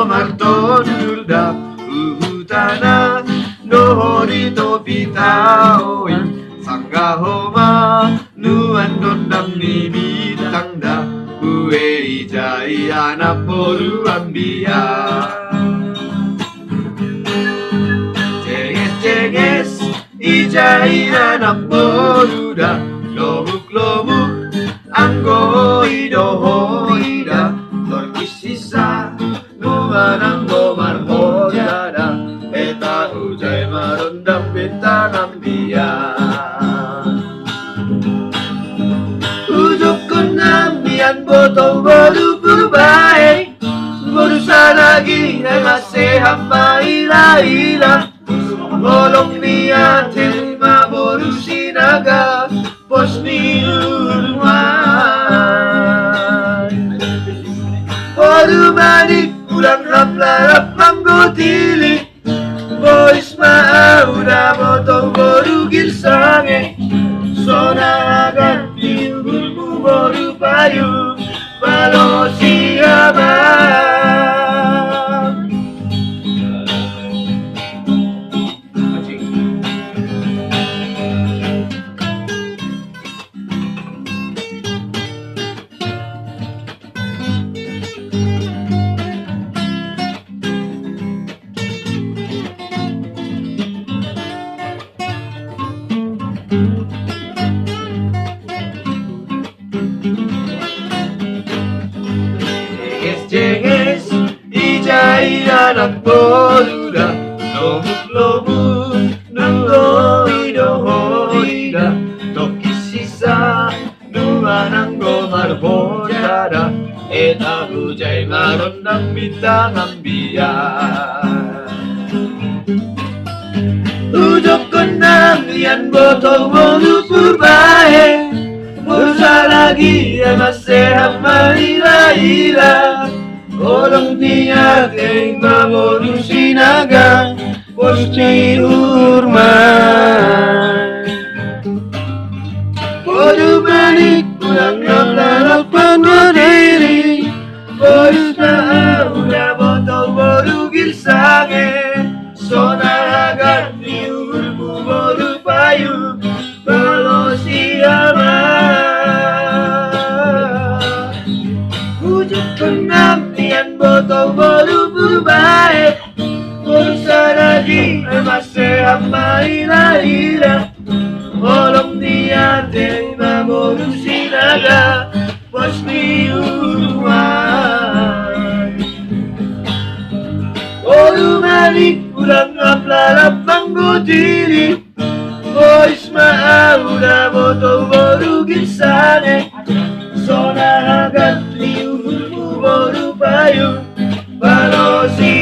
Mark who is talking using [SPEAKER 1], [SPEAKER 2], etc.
[SPEAKER 1] marton nurda utana nohori to pitaoi sanggahoma nuan dondam ni bitangda kue ijai anak boru ambia cenges ijai anak boru da lobuk anggo idohoida torkisisa nuanang gomar hojada eta ujai marondam bintang ambia ujukun ambian botol boru berbaik berusaha lagi masih hamba ila Bolong niya tema boru sinaga pos ni urmai boru manik ulang laplarap manggotili bois maura botong boru gilsange sonagan timbulmu boru payu balo siaman Cenges ijai anak boruda lobuk nungoi dohoida tokisisa nuanang gomar bodada eta hujai marondang bintang ambia ujok kendang lian botol boru purbae berusaha lagi masih hamba ila Orang niat yang maboru sinaga Posti urmai Boru balik pulang ngelalapan berdiri Boru udah botol boru gilsange Sona ganti urmu boru payu Kalau siapa Ujuk penampian botol boru berbaik Berusaha lagi masih hamba ila Olong niat tema boru sinaga Pos ni urmai Boru balik pulang ngaplalap manggotili Bois udah botol boru gilsane Sona ganti urmu boru payu Balosi